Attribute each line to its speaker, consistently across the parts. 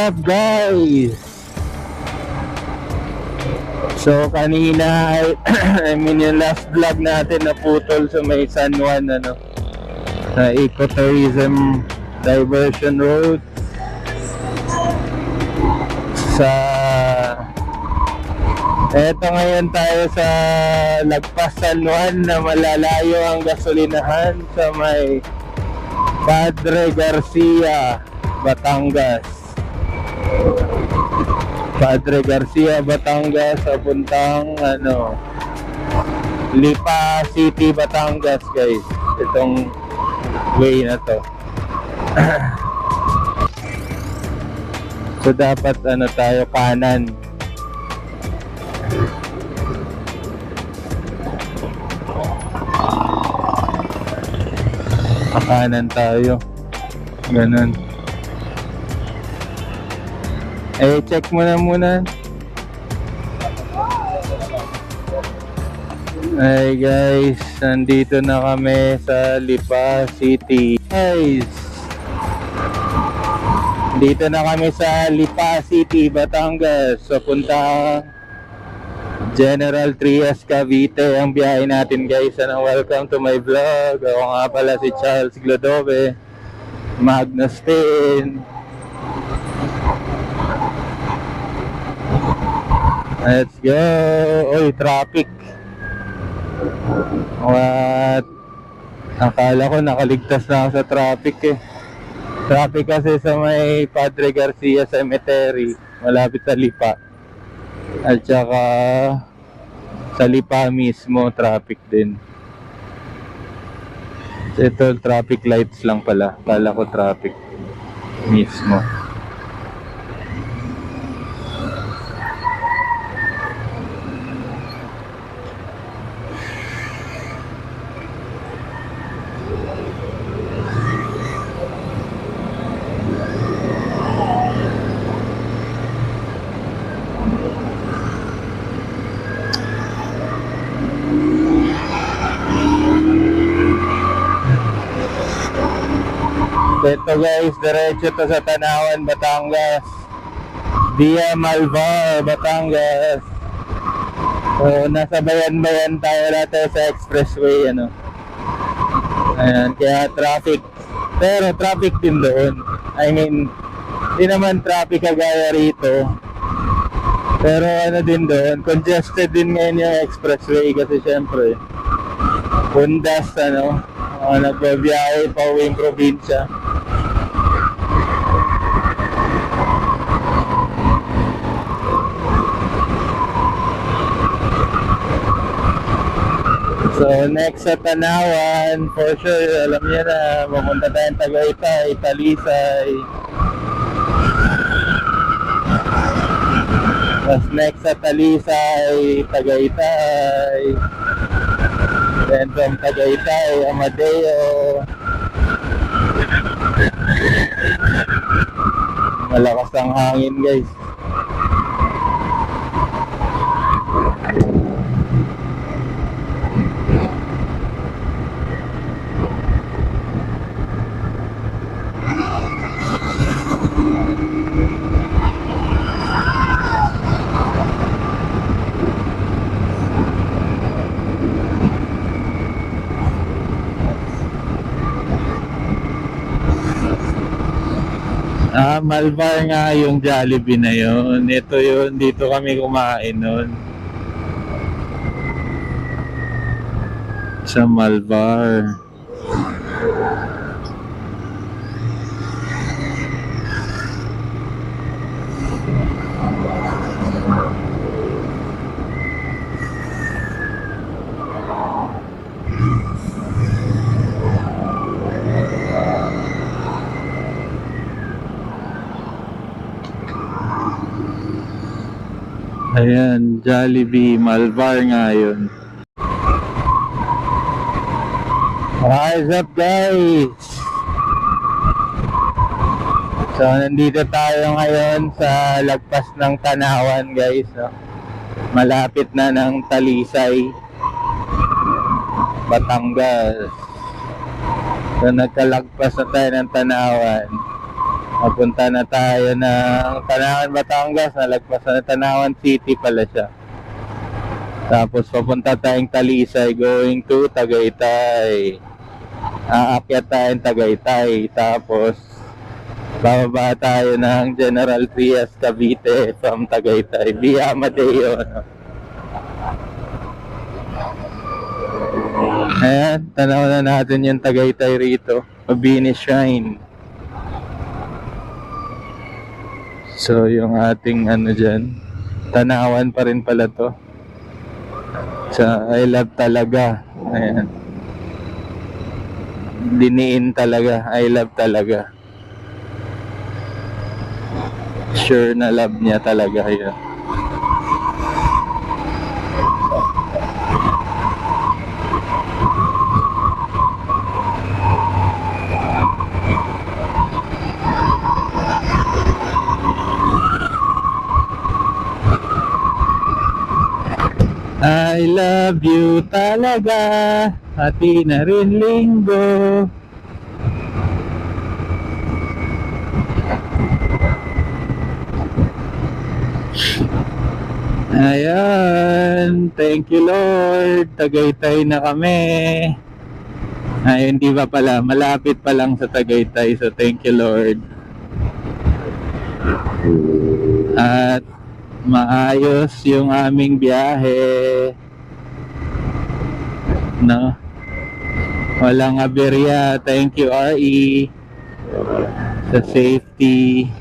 Speaker 1: up guys? So kanina ay yung last vlog natin naputol sa may San Juan sa Ecotourism Diversion Road eto ngayon tayo sa Lagpas San Juan na malalayo ang gasolinahan sa may Padre Garcia, Batangas. Padre Garcia, Batangas, papuntang Lipa City, Batangas guys. Itong way na to. So dapat tayo kanan. Kanan tayo. Ganun. Check mo na muna. Hey guys, nandito na kami sa Lipa City. Guys, dito na kami sa Lipa City, Batangas. So punta General Trias, Cavite ang biyahe natin guys. Welcome to my vlog. Ako nga pala si Charles Glodove, Magnus 10. Let's go. Oy, traffic. What? Akala ko nakaligtas na ako sa traffic Traffic kasi sa may Padre Garcia Cemetery, malapit sa Lipa. At saka sa Lipa mismo, traffic din. Ito, traffic lights lang pala. Akala ko traffic mismo. Ito guys, diretso to sa Tanawan, Batangas, via Malvar, Batangas. So nasa bayan-bayan tayo lahat sa expressway Ayan, kaya traffic. Pero traffic din doon. I mean, hindi naman traffic kagaya rito. Pero din doon, congested din ngayon yung expressway kasi syempre bundas nagbabiyahe pa uwing probinsya. So next sa Tanawan, for sure, alam niyo na, mapunta tayong Tagaytay, Talisay. Tapos next sa Talisay, Tagaytay. Then from Tagaytay, Amadeo. Malakas ang hangin guys. Malvar nga yung Jollibee na yun. Ito yun, dito kami kumain nun. Sa Malvar. Ayan, Jollibee, Malvar nga yun. What's up guys? So nandito tayo ngayon sa Lagpas ng Tanawan guys. Malapit na ng Talisay, Batangas. So nagkalagpas na tayo ng Tanawan. Papunta na tayo ng Tanawan, Batangas. Nalagpasan na Tanawan City pala siya. Tapos papunta tayong Talisay going to Tagaytay. Aakyat tayong Tagaytay. Tapos bababa tayo ng General Trias Cavite from Tagaytay via Amadeo. Ayan, tanaw na natin yung Tagaytay rito. Mabini Shrine. So yung ating ano dyan, Tanawan pa rin pala to. Sa I love talaga. Ayan. Diniin talaga. I love talaga. Sure na love niya talaga yun. I love you talaga. Hati na rin linggo. Ayan. Thank you Lord. Tagaytay na kami. Ay, hindi ba pala. Malapit pa lang sa Tagaytay. So thank you Lord. At maayos yung aming biyahe, no? Walang aberya. Thank you RE sa safety.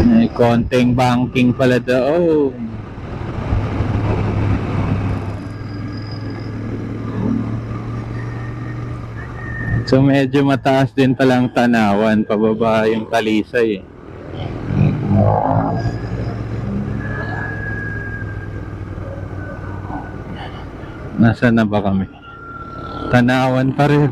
Speaker 1: May konting banking pala doon. So medyo mataas din palang Tanawan, pababa yung Talisay eh. Nasaan na ba kami? Tanawan pa rin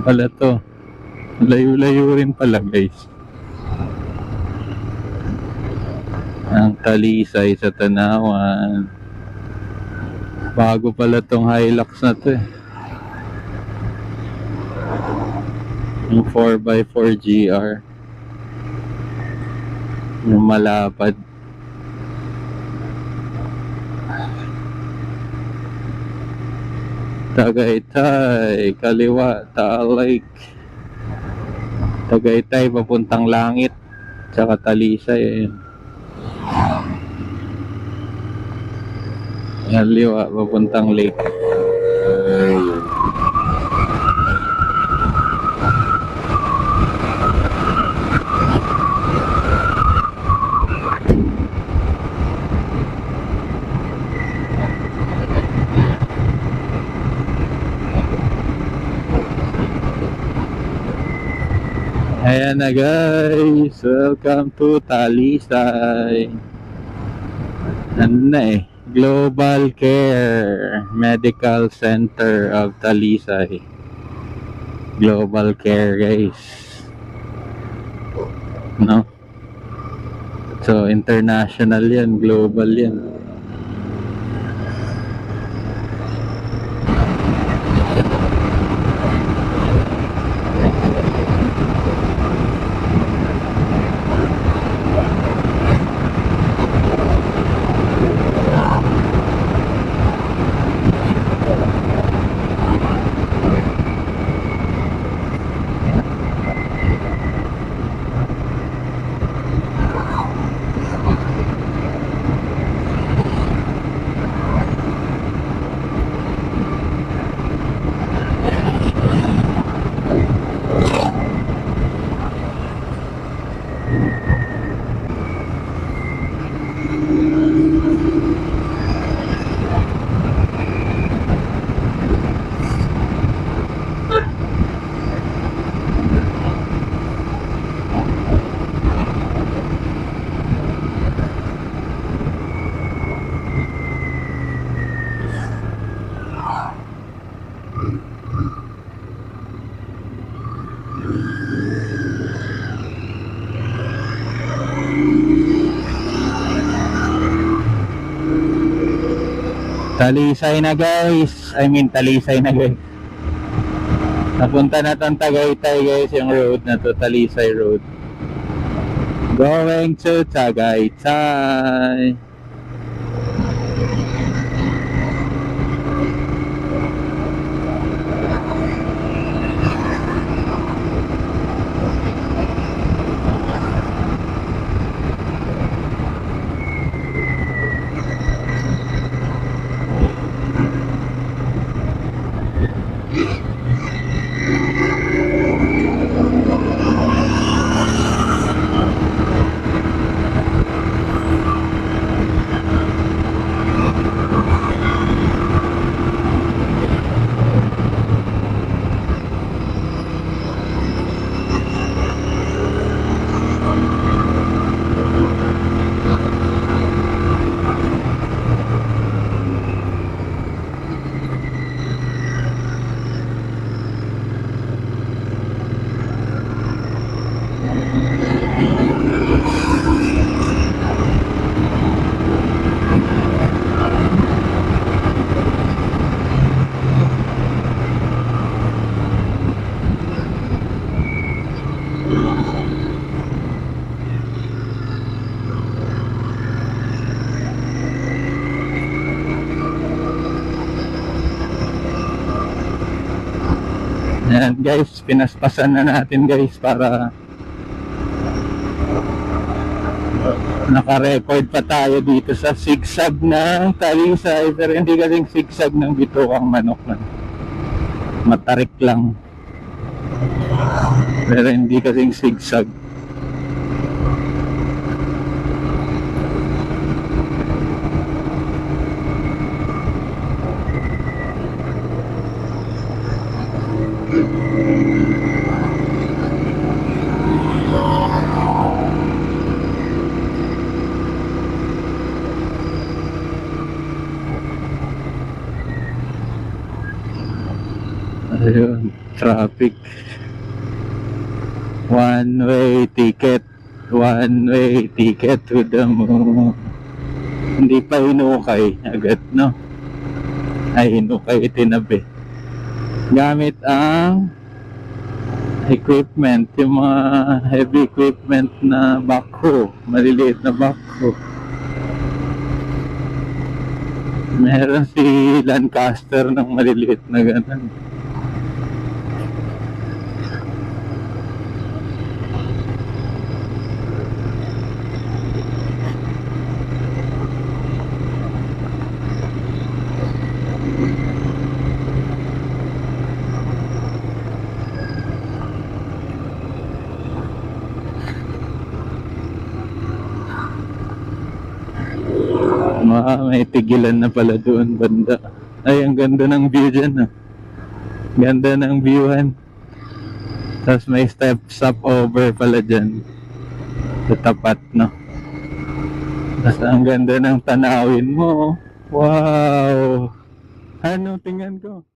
Speaker 1: pala to. Layo-layo rin pala guys. Ang Talisay sa Tanawan. Bago pala tong Hilux na to eh. Yung 4x4 GR. Yung malapad. Tagaytay, kaliwa, Taal Lake. Tagaytay, papuntang Langit. Tsaka Talisay, ayun. Kaliwa, papuntang Lake. Ayan na guys, welcome to Talisay. Ano na eh, Global Care Medical Center of Talisay. Global Care guys, no? So international yan, global yan. Talisay na guys. I mean, Talisay na guys. Napunta na tong Tagaytay guys, yung road na to, Talisay Road. Going to Tagaytay. Ayan guys, pinaspasan na natin guys para naka-record pa tayo dito sa sigsag ng Talisay, pero hindi kasing sigsag ng Bituang Manok na. Matarik lang, pero hindi kasing sigsag. Ayun, traffic. One-way ticket. One-way ticket to the moon. Hindi pa hinukay agad, no? Ay, hinukay, itinabi. Gamit ang equipment, yung mga heavy equipment na backhoe, maliliit na backhoe. Meron si Lancaster ng maliliit na ganun. May tigilan na pala doon banda. Ay, ang ganda ng view dyan, ah. Ganda ng viewhan. Tapos may stop over pala dyan sa tapat, no? Tapos ang ganda ng tanawin mo. Wow! Ano, tingnan ko.